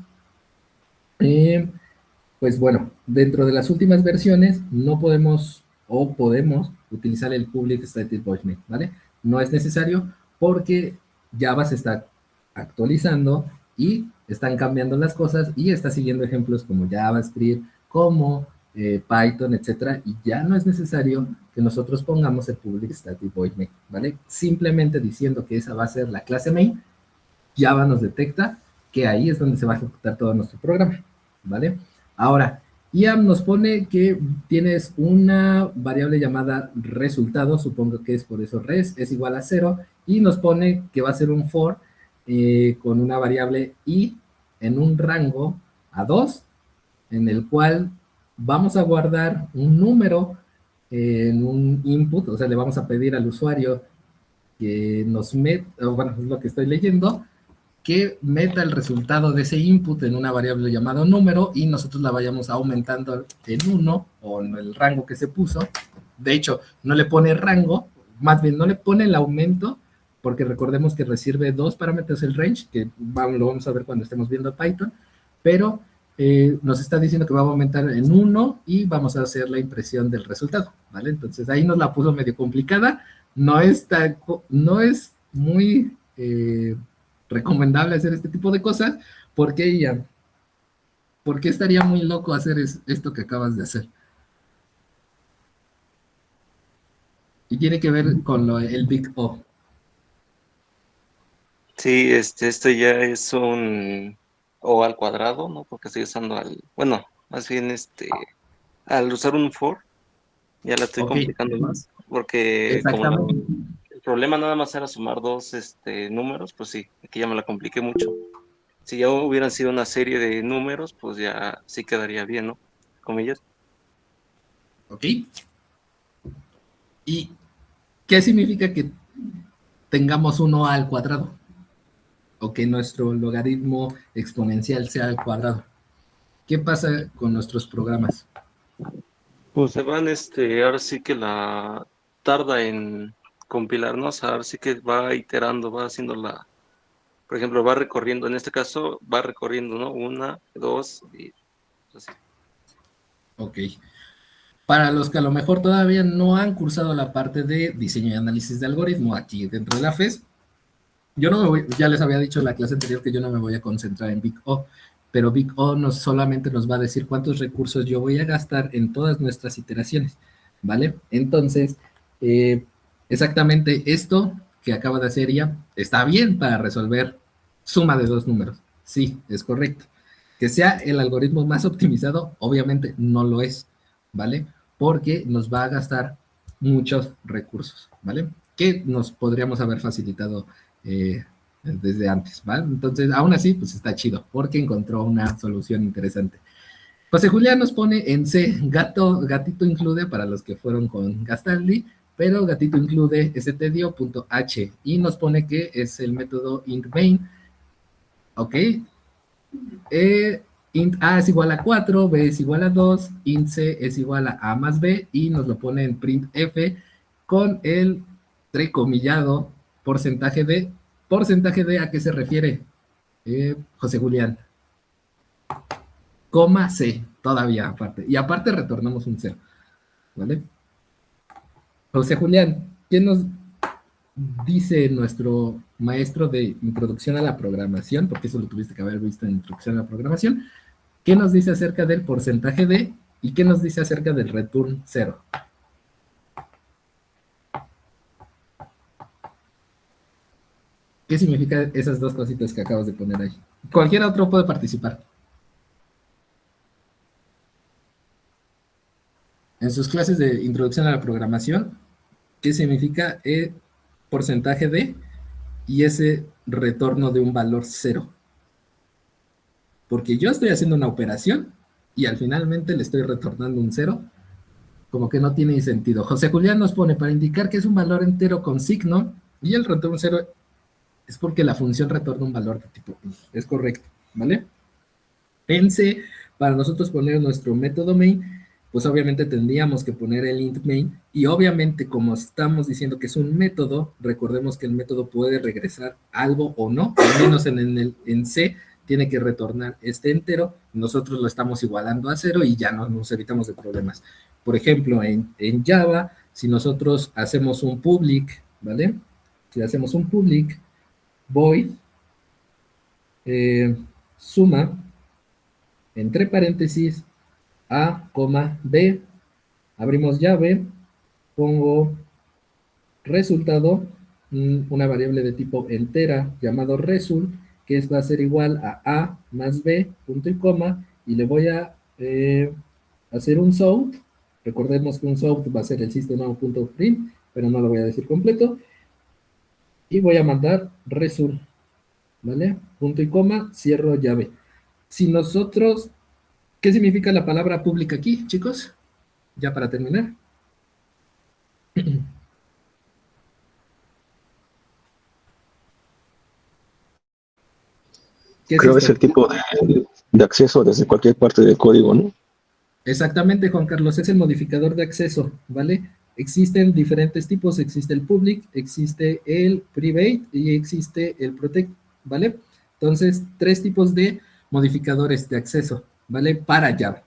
pues bueno, dentro de las últimas versiones no podemos o podemos utilizar el public static void main, ¿vale? No es necesario porque Java se está actualizando y están cambiando las cosas y está siguiendo ejemplos como JavaScript, como Python, etcétera, y ya no es necesario que nosotros pongamos el public static void main, ¿vale? Simplemente diciendo que esa va a ser la clase main, Java nos detecta que ahí es donde se va a ejecutar todo nuestro programa, ¿vale? Ahora, IAM nos pone que tienes una variable llamada resultado, supongo que es por eso res, es igual a 0, y nos pone que va a ser un for con una variable i en un rango a 2, en el cual vamos a guardar un número en un input, o sea, le vamos a pedir al usuario que nos meta, bueno, es lo que estoy leyendo, que meta el resultado de ese input en una variable llamada número y nosotros la vayamos aumentando en 1 o en el rango que se puso. De hecho, no le pone rango, más bien no le pone el aumento, porque recordemos que recibe 2 parámetros el range, que lo vamos a ver cuando estemos viendo Python, pero nos está diciendo que va a aumentar en 1 y vamos a hacer la impresión del resultado, ¿vale? Entonces ahí nos la puso medio complicada, no es muy recomendable hacer este tipo de cosas, porque estaría muy loco hacer esto que acabas de hacer. Y tiene que ver con el Big O. Sí, esto ya es un O al cuadrado, ¿no? Porque estoy usando bueno, más bien al usar un for, ya la estoy Ok. complicando más, porque como Exactamente. el problema nada más era sumar dos números, pues sí, aquí ya me la compliqué mucho. Si ya hubieran sido una serie de números, pues ya sí quedaría bien, ¿no? Comillas. Ok. ¿Y qué significa que tengamos un O al cuadrado? O que nuestro logaritmo exponencial sea al cuadrado. ¿Qué pasa con nuestros programas? Pues se van, ahora sí que la tarda en compilarnos, ahora sí que va iterando, va haciendo por ejemplo, va recorriendo, en este caso, va recorriendo, ¿no? 1, 2, y así. Ok. Para los que a lo mejor todavía no han cursado la parte de diseño y análisis de algoritmo aquí dentro de la FES, yo no me voy, ya les había dicho en la clase anterior que yo no me voy a concentrar en Big O, pero Big O solamente nos va a decir cuántos recursos yo voy a gastar en todas nuestras iteraciones, ¿vale? Entonces, exactamente esto que acaba de hacer ya está bien para resolver suma de dos números. Sí, es correcto. Que sea el algoritmo más optimizado, obviamente no lo es, ¿vale? Porque nos va a gastar muchos recursos, ¿vale? Que nos podríamos haber facilitado desde antes, ¿vale? Entonces, aún así, pues está chido, porque encontró una solución interesante. José Julián nos pone en C, gatito include para los que fueron con Gastaldi, pero gatito include stdio.h y nos pone que es el método int main, ¿ok? Int a es igual a 4, b es igual a 2, int c es igual a más b y nos lo pone en printf con el entrecomillado porcentaje de. ¿Porcentaje de a qué se refiere, José Julián? Coma C, todavía aparte. Y aparte retornamos un 0, ¿vale? José Julián, ¿qué nos dice nuestro maestro de introducción a la programación? Porque eso lo tuviste que haber visto en introducción a la programación. ¿Qué nos dice acerca del porcentaje de y qué nos dice acerca del return 0? ¿Qué significa esas dos cositas que acabas de poner ahí? Cualquier otro puede participar. En sus clases de introducción a la programación, ¿qué significa porcentaje de y ese retorno de un valor 0? Porque yo estoy haciendo una operación y al finalmente le estoy retornando un 0, como que no tiene sentido. José Julián nos pone para indicar que es un valor entero con signo y el retorno 0 es porque la función retorna un valor de tipo int. Es correcto, ¿vale? En C, para nosotros poner nuestro método main, pues obviamente tendríamos que poner el int main y obviamente como estamos diciendo que es un método, recordemos que el método puede regresar algo o no, al menos en C tiene que retornar este entero, nosotros lo estamos igualando a 0 y ya no nos evitamos de problemas. Por ejemplo, en Java, si nosotros hacemos un public, ¿vale? Si hacemos un public, void, suma, entre paréntesis, A, B, abrimos llave, pongo resultado, una variable de tipo entera llamado result, que va a ser igual a más B, punto y coma, y le voy a hacer un south. Recordemos que un south va a ser el system.out.print, pero no lo voy a decir completo, y voy a mandar result, ¿vale? Punto y coma, cierro llave. Si nosotros, ¿qué significa la palabra pública aquí, chicos? Ya para terminar. Creo que es el tipo de acceso desde cualquier parte del código, ¿no? Exactamente, Juan Carlos, es el modificador de acceso, ¿vale? Existen diferentes tipos, existe el public, existe el private y existe el protect, ¿vale? Entonces, 3 tipos de modificadores de acceso, ¿vale? Para Java,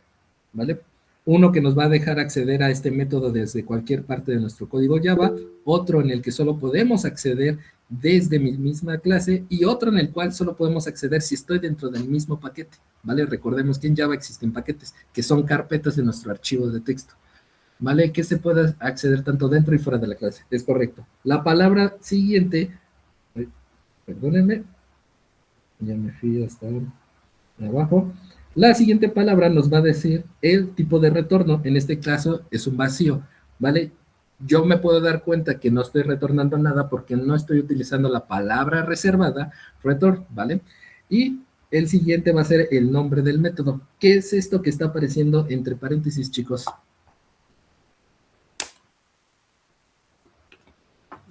¿vale? Uno que nos va a dejar acceder a este método desde cualquier parte de nuestro código Java, otro en el que solo podemos acceder desde mi misma clase y otro en el cual solo podemos acceder si estoy dentro del mismo paquete, ¿vale? Recordemos que en Java existen paquetes, que son carpetas de nuestro archivo de texto, ¿vale? Que se puede acceder tanto dentro y fuera de la clase, es correcto. La palabra siguiente, perdónenme, ya me fui hasta abajo. La siguiente palabra nos va a decir el tipo de retorno, en este caso es un vacío, ¿vale? Yo me puedo dar cuenta que no estoy retornando nada porque no estoy utilizando la palabra reservada, return, ¿vale? Y el siguiente va a ser el nombre del método. ¿Qué es esto que está apareciendo entre paréntesis, chicos?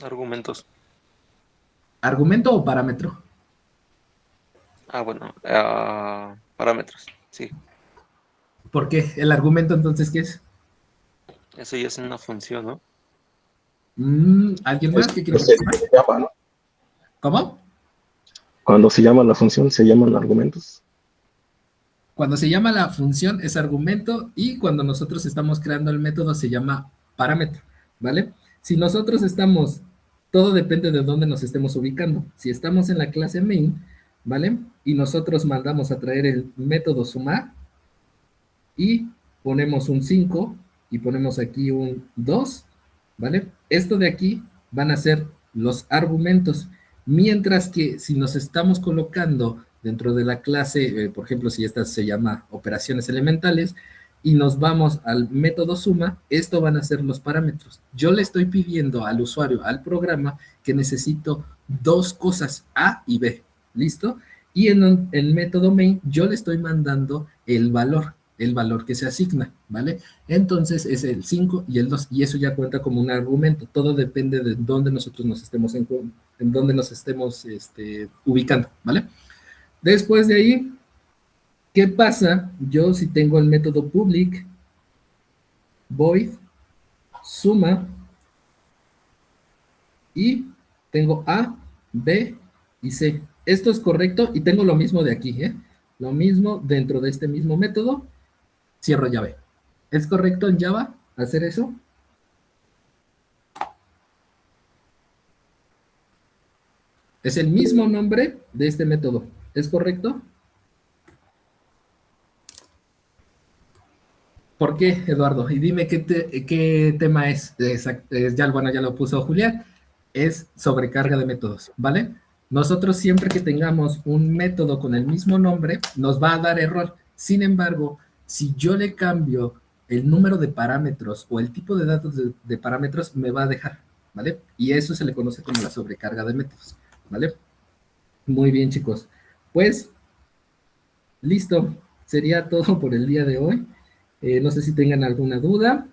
Argumentos. ¿Argumento o parámetro? Bueno, parámetros, sí. ¿Por qué? ¿El argumento entonces qué es? Eso ya es una función, ¿no? ¿Alguien más que quiere Se participar? llama, ¿no? ¿Cómo? Cuando se llama la función, se llaman argumentos. Cuando se llama la función es argumento y cuando nosotros estamos creando el método se llama parámetro, ¿vale? Si nosotros estamos, todo depende de dónde nos estemos ubicando. Si estamos en la clase main, ¿vale? Y nosotros mandamos a traer el método sumar y ponemos un 5 y ponemos aquí un 2, ¿vale? Esto de aquí van a ser los argumentos, mientras que si nos estamos colocando dentro de la clase, por ejemplo, si esta se llama operaciones elementales, y nos vamos al método suma, esto van a ser los parámetros. Yo le estoy pidiendo al usuario, al programa, que necesito 2 cosas, A y B, ¿listo? Y en el método main, yo le estoy mandando el valor que se asigna, ¿vale? Entonces es el 5 y el 2, y eso ya cuenta como un argumento. Todo depende de dónde nosotros nos estemos en dónde nos estemos ubicando, ¿vale? Después de ahí, ¿qué pasa? Yo si tengo el método public, void, suma, y tengo A, B y C. Esto es correcto y tengo lo mismo de aquí, ¿eh? Lo mismo dentro de este mismo método, cierro llave. ¿Es correcto en Java hacer eso? Es el mismo nombre de este método. ¿Es correcto? ¿Por qué, Eduardo? Y dime qué tema es. Ya, bueno, ya lo puso Julián. Es sobrecarga de métodos, ¿vale? Nosotros siempre que tengamos un método con el mismo nombre, nos va a dar error. Sin embargo, si yo le cambio el número de parámetros o el tipo de datos de parámetros, me va a dejar, ¿vale? Y eso se le conoce como la sobrecarga de métodos, ¿vale? Muy bien, chicos. Pues, listo. Sería todo por el día de hoy. No sé si tengan alguna duda.